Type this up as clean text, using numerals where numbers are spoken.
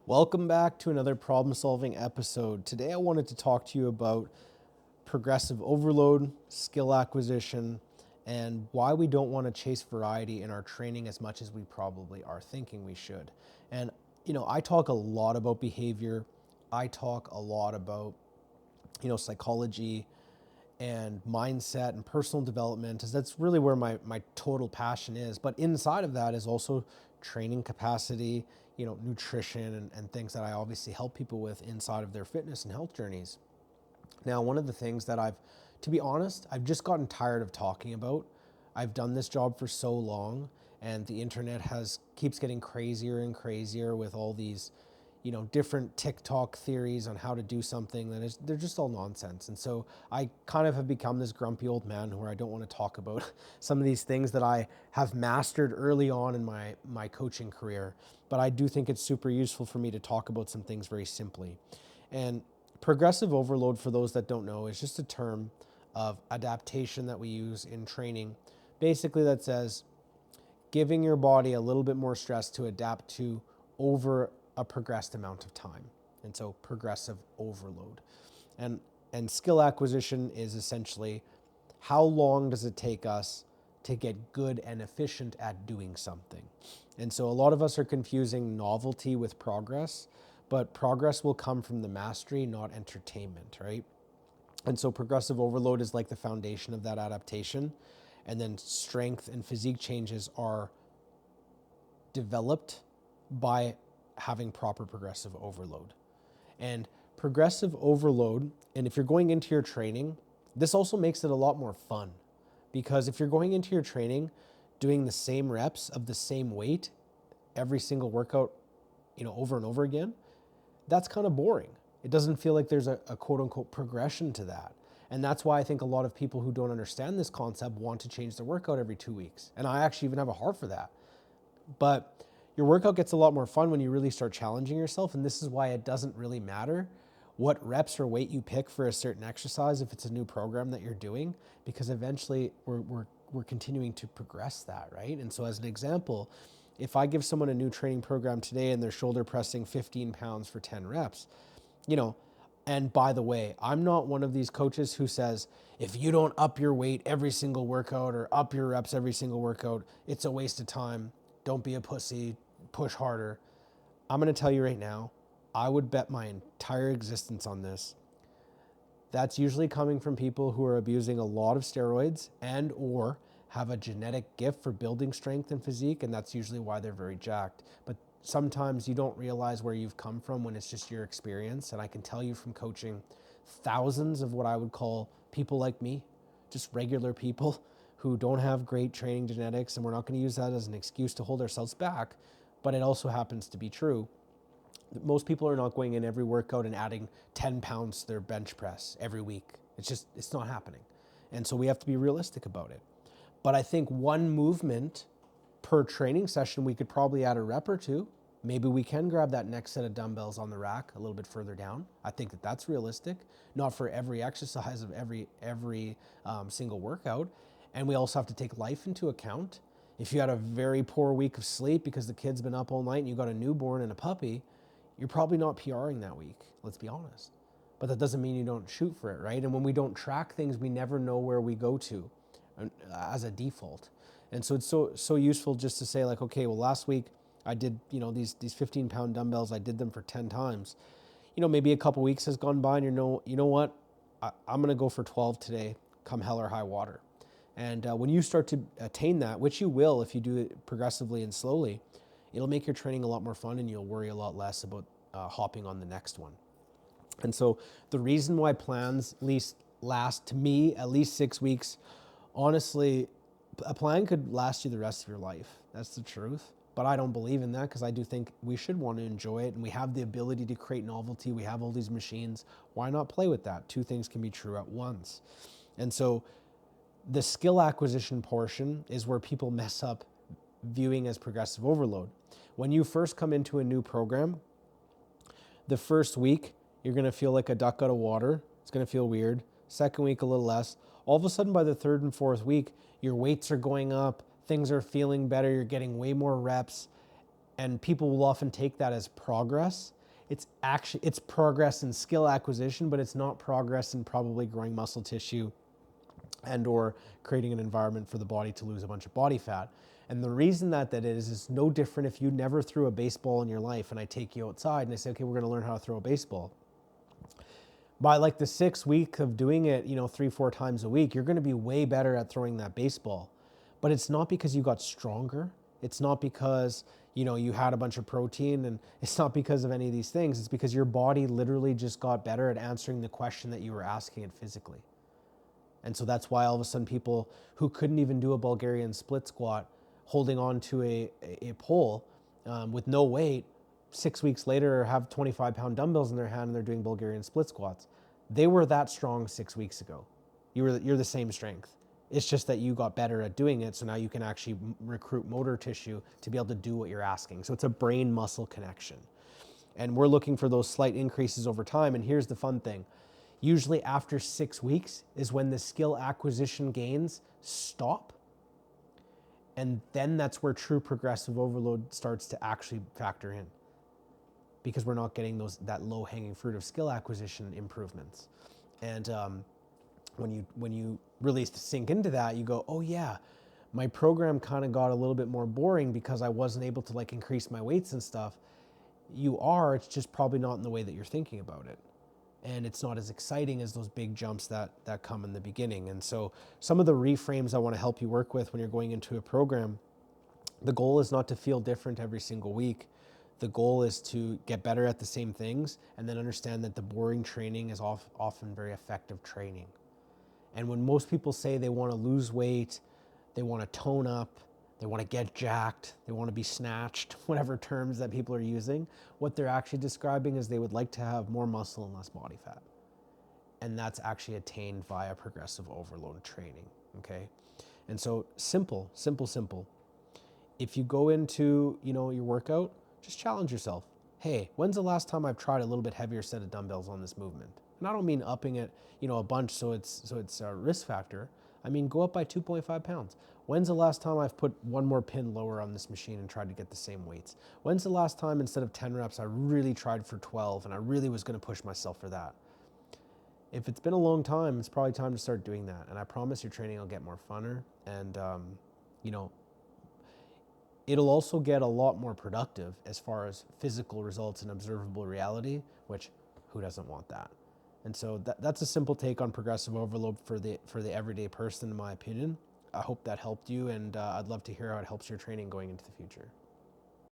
Welcome back to another problem-solving episode. Today I wanted to talk to you about progressive overload, skill acquisition, and why we don't want to chase variety in our training as much as we probably are thinking we should. And I talk a lot about behavior. I talk a lot about, psychology and mindset and personal development, as that's really where my total passion is. But inside of that is also training capacity, nutrition and things that I obviously help people with inside of their fitness and health journeys. Now, one of the things that to be honest, I've just gotten tired of talking about. I've done this job for so long, and the internet keeps getting crazier and crazier with all these different TikTok theories on how to do something they're just all nonsense. And so I kind of have become this grumpy old man where I don't want to talk about some of these things that I have mastered early on in my coaching career. But I do think it's super useful for me to talk about some things very simply. And progressive overload, for those that don't know, is just a term of adaptation that we use in training. Basically, that says giving your body a little bit more stress to adapt to over a progressed amount of time. And so progressive overload. And skill acquisition is essentially how long does it take us to get good and efficient at doing something. And so a lot of us are confusing novelty with progress, but progress will come from the mastery, not entertainment, right? And so progressive overload is like the foundation of that adaptation. And then strength and physique changes are developed by having proper progressive overload. And progressive overload, and if you're going into your training, this also makes it a lot more fun. Because if you're going into your training doing the same reps of the same weight every single workout, over and over again, that's kind of boring. It doesn't feel like there's a quote unquote progression to that. And that's why I think a lot of people who don't understand this concept want to change their workout every 2 weeks. And I actually even have a heart for that. But your workout gets a lot more fun when you really start challenging yourself. And this is why it doesn't really matter what reps or weight you pick for a certain exercise if it's a new program that you're doing, because eventually we're continuing to progress that, right? And so as an example, if I give someone a new training program today and they're shoulder pressing 15 pounds for 10 reps, and by the way, I'm not one of these coaches who says, if you don't up your weight every single workout or up your reps every single workout, it's a waste of time. Don't be a pussy, push harder. I'm going to tell you right now, I would bet my entire existence on this. That's usually coming from people who are abusing a lot of steroids and or have a genetic gift for building strength and physique, and that's usually why they're very jacked. But sometimes you don't realize where you've come from when it's just your experience. And I can tell you from coaching thousands of what I would call people like me, just regular people who don't have great training genetics, and we're not going to use that as an excuse to hold ourselves back, but it also happens to be true. Most people are not going in every workout and adding 10 pounds to their bench press every week. It's not happening. And so we have to be realistic about it. But I think one movement per training session, we could probably add a rep or two. Maybe we can grab that next set of dumbbells on the rack a little bit further down. I think that that's realistic, not for every exercise of every single workout. And we also have to take life into account. If you had a very poor week of sleep because the kid's been up all night and you got a newborn and a puppy, you're probably not PRing that week, let's be honest. But that doesn't mean you don't shoot for it, right? And when we don't track things, we never know where we go to as a default. And so it's so useful just to say, like, okay, well, last week I did, these 15-pound dumbbells, I did them for 10 times. Maybe a couple weeks has gone by and you know what? I'm going to go for 12 today, come hell or high water. And when you start to attain that, which you will if you do it progressively and slowly, it'll make your training a lot more fun and you'll worry a lot less about hopping on the next one. And so the reason why plans last, to me, at least 6 weeks, honestly, a plan could last you the rest of your life. That's the truth. But I don't believe in that, because I do think we should want to enjoy it, and we have the ability to create novelty. We have all these machines. Why not play with that? Two things can be true at once. And so the skill acquisition portion is where people mess up viewing as progressive overload. When you first come into a new program, the first week, you're going to feel like a duck out of water. It's going to feel weird. Second week, a little less. All of a sudden, by the third and fourth week, your weights are going up, things are feeling better, you're getting way more reps, and people will often take that as progress. it's progress in skill acquisition, but it's not progress in probably growing muscle tissue and or creating an environment for the body to lose a bunch of body fat. And the reason that is no different if you never threw a baseball in your life and I take you outside and I say, okay, we're going to learn how to throw a baseball. By like the 6 week of doing it, 3-4 times a week, you're going to be way better at throwing that baseball. But it's not because you got stronger. It's not because, you had a bunch of protein, and it's not because of any of these things. It's because your body literally just got better at answering the question that you were asking it physically. And so that's why all of a sudden people who couldn't even do a Bulgarian split squat holding on to a pole with no weight, 6 weeks later have 25-pound dumbbells in their hand and they're doing Bulgarian split squats. They were that strong 6 weeks ago. You're the same strength. It's just that you got better at doing it, so now you can actually recruit motor tissue to be able to do what you're asking. So it's a brain-muscle connection. And we're looking for those slight increases over time, and here's the fun thing. Usually after 6 weeks is when the skill acquisition gains stop. And then that's where true progressive overload starts to actually factor in, because we're not getting that low-hanging fruit of skill acquisition improvements. And when you really sink into that, you go, oh yeah, my program kind of got a little bit more boring because I wasn't able to increase my weights and stuff. It's just probably not in the way that you're thinking about it. And it's not as exciting as those big jumps that come in the beginning. And so some of the reframes I want to help you work with when you're going into a program, the goal is not to feel different every single week. The goal is to get better at the same things and then understand that the boring training is often very effective training. And when most people say they want to lose weight, they want to tone up, they want to get jacked, they want to be snatched, whatever terms that people are using, what they're actually describing is they would like to have more muscle and less body fat. And that's actually attained via progressive overload training, okay? And so simple. If you go into, your workout, just challenge yourself. Hey, when's the last time I've tried a little bit heavier set of dumbbells on this movement? And I don't mean upping it, a bunch so it's a risk factor. I mean, go up by 2.5 pounds. When's the last time I've put one more pin lower on this machine and tried to get the same weights? When's the last time instead of 10 reps, I really tried for 12 and I really was going to push myself for that? If it's been a long time, it's probably time to start doing that. And I promise your training will get more funner, and it'll also get a lot more productive as far as physical results and observable reality, which who doesn't want that? And so that's a simple take on progressive overload for the everyday person, in my opinion. I hope that helped you, and I'd love to hear how it helps your training going into the future.